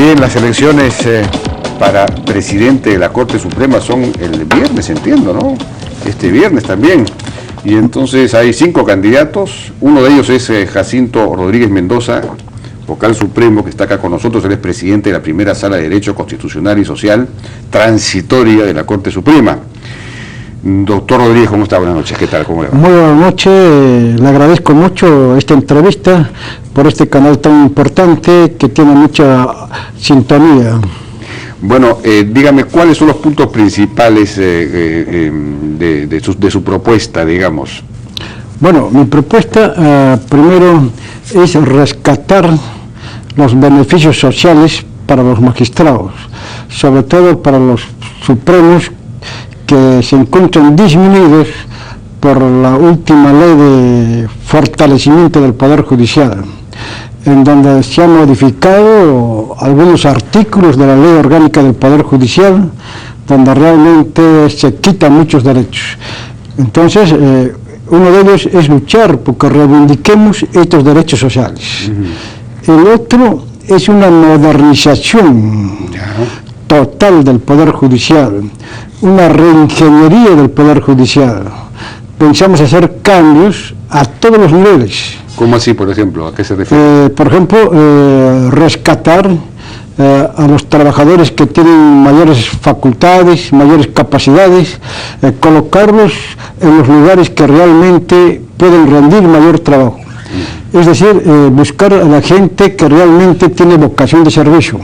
Bien, las elecciones para presidente de la Corte Suprema son el viernes, entiendo, ¿no? Este viernes también. Y entonces hay 5 candidatos. Uno de ellos es Jacinto Rodríguez Mendoza, vocal supremo, que está acá con nosotros. Él es presidente de la primera Sala de Derecho Constitucional y Social Transitoria de la Corte Suprema. Doctor Rodríguez, ¿cómo está? Buenas noches, ¿qué tal? ¿Cómo le va? Muy buenas noches, le agradezco mucho esta entrevista por este canal tan importante que tiene mucha sintonía. Bueno, dígame, ¿cuáles son los puntos principales de su propuesta, digamos? Bueno, mi propuesta primero es rescatar los beneficios sociales para los magistrados, sobre todo para los supremos que se encuentran disminuidos por la última ley de fortalecimiento del Poder Judicial, en donde se han modificado algunos artículos de la Ley Orgánica del Poder Judicial, donde realmente se quitan muchos derechos. Entonces, uno de ellos es luchar porque reivindiquemos estos derechos sociales. El otro es una modernización total del Poder Judicial, una reingeniería del Poder Judicial. Pensamos hacer cambios a todos los niveles. ¿Cómo así, por ejemplo? ¿A qué se refiere? Por ejemplo, rescatar a los trabajadores que tienen mayores facultades, mayores capacidades, colocarlos en los lugares que realmente pueden rendir mayor trabajo. Es decir, buscar a la gente que realmente tiene vocación de servicio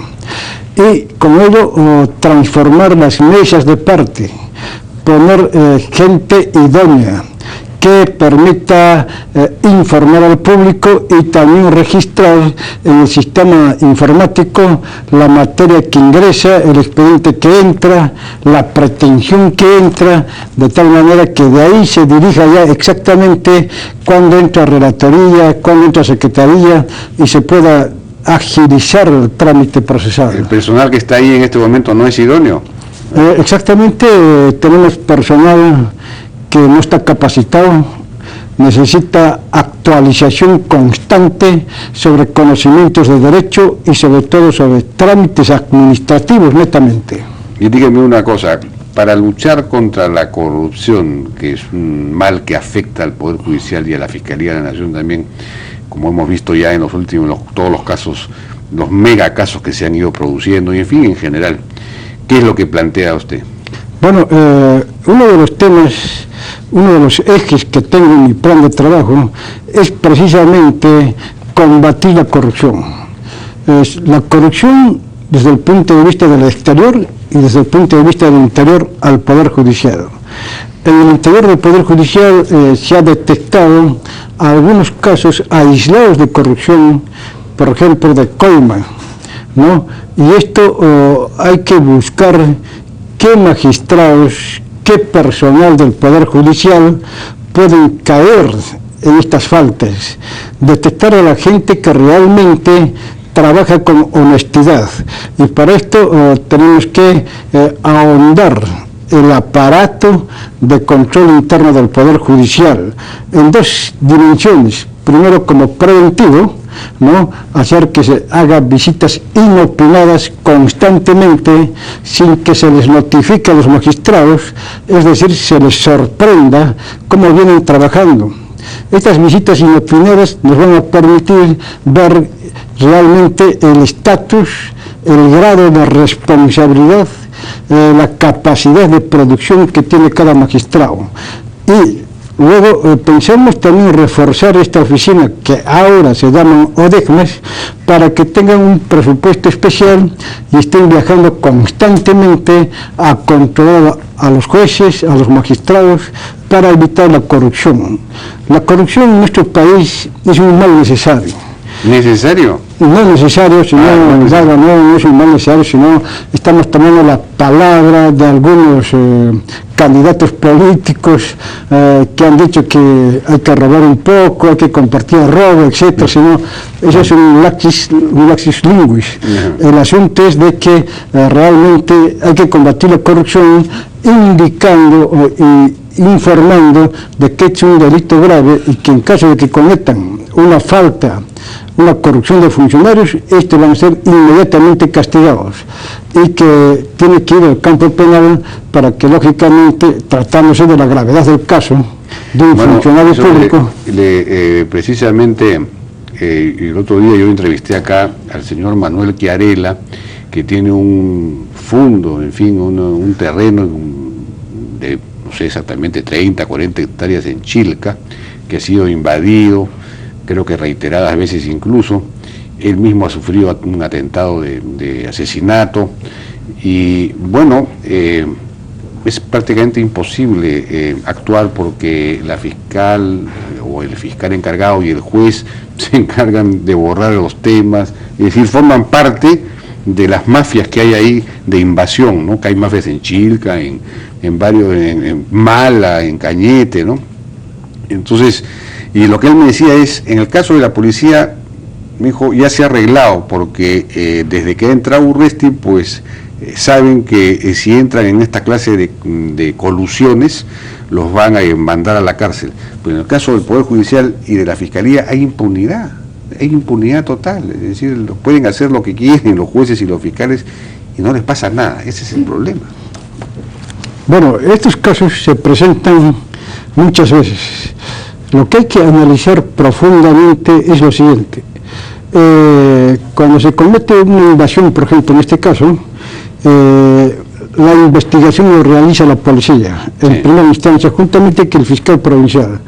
y con ello transformar las mesas de parte, poner gente idónea que permita informar al público y también registrar en el sistema informático la materia que ingresa, el expediente que entra, la pretensión que entra, de tal manera que de ahí se dirija ya exactamente cuándo entra relatoría, cuándo entra secretaría y se pueda agilizar el trámite procesal. ¿El personal que está ahí en este momento no es idóneo? Exactamente, tenemos personal que no está capacitado, necesita actualización constante sobre conocimientos de derecho y sobre todo sobre trámites administrativos netamente. Y dígame una cosa, para luchar contra la corrupción, que es un mal que afecta al Poder Judicial y a la Fiscalía de la Nación también, como hemos visto ya en los últimos, todos los casos, los mega casos que se han ido produciendo, y en fin, en general, ¿qué es lo que plantea usted? Bueno, uno de los temas, uno de los ejes que tengo en mi plan de trabajo es precisamente combatir la corrupción. La corrupción desde el punto de vista del exterior y desde el punto de vista del interior al Poder Judicial. En el interior del Poder Judicial se ha detectado algunos casos aislados de corrupción, por ejemplo de coima, ¿no? Y esto hay que buscar qué magistrados, qué personal del Poder Judicial pueden caer en estas faltas, detectar a la gente que realmente trabaja con honestidad. Y para esto tenemos que ahondar el aparato de control interno del Poder Judicial en 2 dimensiones. Primero, como preventivo, ¿no? Hacer que se haga visitas inopinadas constantemente sin que se les notifique a los magistrados, es decir, se les sorprenda cómo vienen trabajando. Estas visitas inopinadas nos van a permitir ver realmente el estatus, el grado de responsabilidad, la capacidad de producción que tiene cada magistrado. Y luego pensamos también reforzar esta oficina que ahora se llama ODECMES para que tengan un presupuesto especial y estén viajando constantemente a controlar a los jueces, a los magistrados, para evitar la corrupción. La corrupción en nuestro país es un mal necesario. ¿Necesario? No necesario, sino no es un mal necesario, sino estamos tomando la palabra de algunos candidatos políticos que han dicho que hay que robar un poco, hay que compartir el robo, etcétera, sino eso es un laxis linguis. El asunto es de que realmente hay que combatir la corrupción indicando y informando de que es un delito grave y que en caso de que cometan una falta, una corrupción de funcionarios, estos van a ser inmediatamente castigados y que tiene que ir al campo penal para que, lógicamente, tratándose de la gravedad del caso de un funcionario público. Precisamente, el otro día yo entrevisté acá al señor Manuel Chiarella, que tiene un fondo, en fin, un terreno de, no sé exactamente, 30, 40 hectáreas en Chilca, que ha sido invadido, creo que reiteradas veces incluso. Él mismo ha sufrido un atentado de asesinato y bueno, es prácticamente imposible actuar porque la fiscal o el fiscal encargado y el juez se encargan de borrar los temas, es decir, forman parte de las mafias que hay ahí de invasión, ¿no? Que hay mafias en Chilca, en varios, en Mala, en Cañete, ¿no? Entonces, y lo que él me decía es, en el caso de la policía, me dijo, ya se ha arreglado, porque desde que entra Urresti, pues saben que si entran en esta clase de colusiones, los van a mandar a la cárcel. Pero en el caso del Poder Judicial y de la Fiscalía hay impunidad total, es decir, pueden hacer lo que quieren los jueces y los fiscales y no les pasa nada, ese es el problema. Bueno, estos casos se presentan muchas veces. Lo que hay que analizar profundamente es lo siguiente. Cuando se comete una invasión, por ejemplo, en este caso, la investigación lo realiza la policía, en primera instancia, juntamente con el fiscal provincial.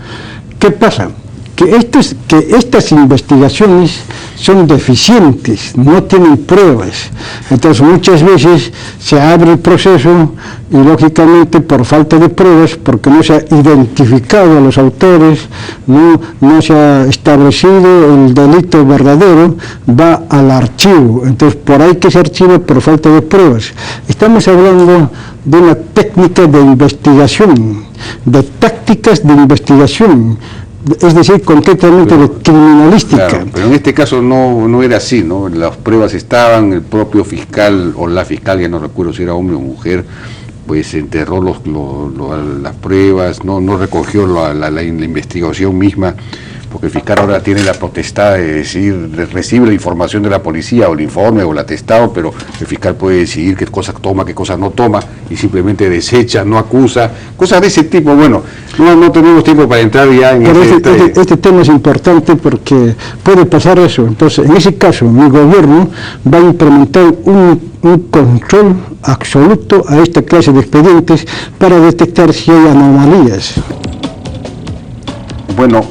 ¿Qué pasa? Que estas investigaciones son deficientes, no tienen pruebas. Entonces muchas veces se abre el proceso y lógicamente por falta de pruebas, porque no se ha identificado a los autores, no se ha establecido el delito verdadero, va al archivo. Entonces por ahí que se archiva por falta de pruebas. Estamos hablando de una técnica de investigación, de tácticas de investigación, es decir, concretamente de criminalística. Claro, pero en este caso no era así, ¿no? Las pruebas estaban, el propio fiscal o la fiscal, ya no recuerdo si era hombre o mujer, pues enterró las pruebas, no recogió la investigación misma, porque el fiscal ahora tiene la potestad de decir, recibe la información de la policía o el informe o el atestado, pero el fiscal puede decidir qué cosas toma, qué cosas no toma, y simplemente desecha, no acusa, cosas de ese tipo. Bueno, no tenemos tiempo para entrar ya en este tema es importante porque puede pasar eso. Entonces, en ese caso, mi gobierno va a implementar un control absoluto a esta clase de expedientes para detectar si hay anomalías. Bueno,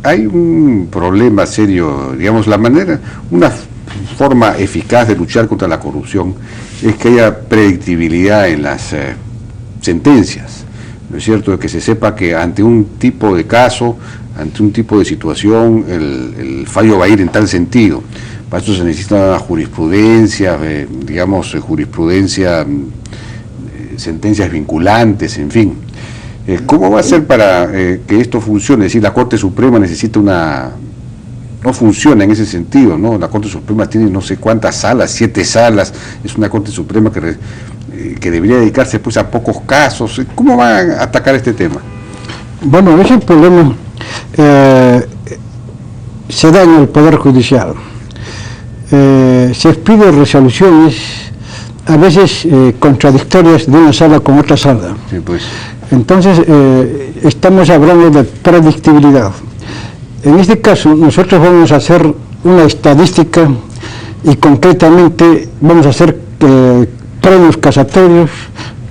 hay un problema serio, digamos, una forma eficaz de luchar contra la corrupción es que haya predictibilidad en las sentencias, ¿no es cierto? Que se sepa que ante un tipo de caso, ante un tipo de situación, el fallo va a ir en tal sentido. Para eso se necesita jurisprudencia, sentencias vinculantes, en fin. ¿Cómo va a ser para que esto funcione? Es decir, la Corte Suprema necesita no funciona en ese sentido, ¿no? La Corte Suprema tiene no sé cuántas salas, 7 salas, es una Corte Suprema que debería dedicarse pues a pocos casos. ¿Cómo van a atacar este tema? Bueno, ese problema se da en el Poder Judicial. Se piden resoluciones a veces contradictorias de una sala con otra sala. Sí, pues. Entonces, estamos hablando de predictibilidad. En este caso, nosotros vamos a hacer una estadística y concretamente vamos a hacer premios casatorios,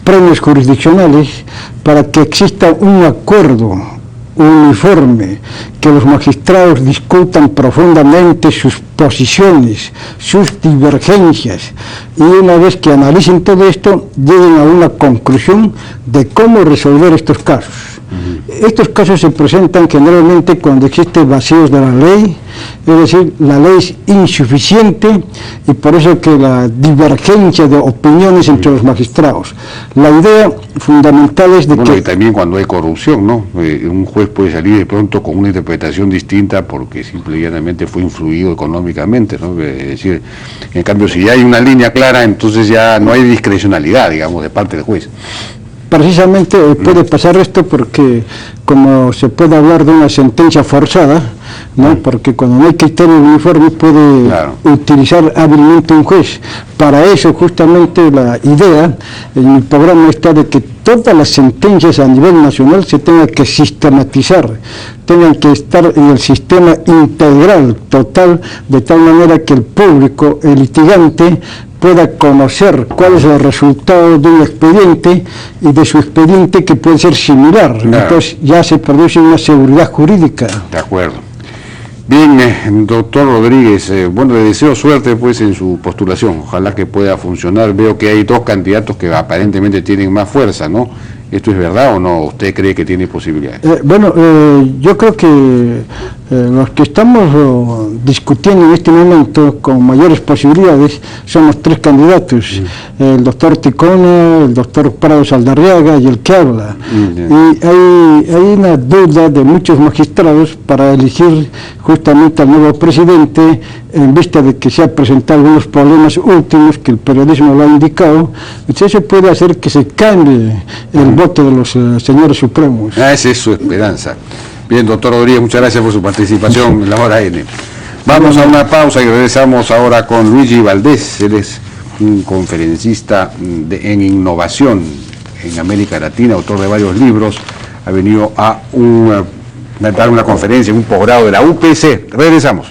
premios jurisdiccionales, para que exista un acuerdo uniforme, que los magistrados discutan profundamente sus posiciones, sus divergencias, y una vez que analicen todo esto, lleguen a una conclusión de cómo resolver estos casos. Estos casos se presentan generalmente cuando existen vacíos de la ley, es decir, la ley es insuficiente y por eso que la divergencia de opiniones entre los magistrados. La idea fundamental es de que... y también cuando hay corrupción, ¿no? Un juez puede salir de pronto con una interpretación distinta porque simple y llanamente fue influido económicamente, ¿no? Es decir, en cambio, si ya hay una línea clara, entonces ya no hay discrecionalidad, digamos, de parte del juez. precisamente puede pasar esto porque como se puede hablar de una sentencia forzada, ¿no? Porque cuando no hay criterio uniforme puede utilizar hábilmente un juez. Para eso justamente la idea en mi programa está de que todas las sentencias a nivel nacional se tengan que sistematizar, tengan que estar en el sistema integral, total, de tal manera que el público, el litigante, pueda conocer cuál es el resultado de un expediente y de su expediente que puede ser similar. Entonces ya se produce una seguridad jurídica. De acuerdo. Bien, doctor Rodríguez, bueno, le deseo suerte pues en su postulación, ojalá que pueda funcionar. Veo que hay dos candidatos que aparentemente tienen más fuerza, ¿no? ¿Esto es verdad o no? ¿Usted cree que tiene posibilidades? Yo creo que los que estamos discutiendo en este momento con mayores posibilidades somos tres candidatos, el doctor Ticona, el doctor Prado Saldarriaga y el que habla. Y hay una duda de muchos magistrados para elegir justamente al nuevo presidente en vista de que se han presentado algunos problemas últimos que el periodismo lo ha indicado. Entonces eso puede hacer que se cambie el voto de los señores supremos. Esa es su esperanza. Bien, doctor Rodríguez, muchas gracias por su participación en la Hora N. Vamos a una pausa y regresamos ahora con Luigi Valdés. Él es un conferencista en innovación en América Latina, autor de varios libros. Ha venido a dar una conferencia en un posgrado de la UPC. Regresamos.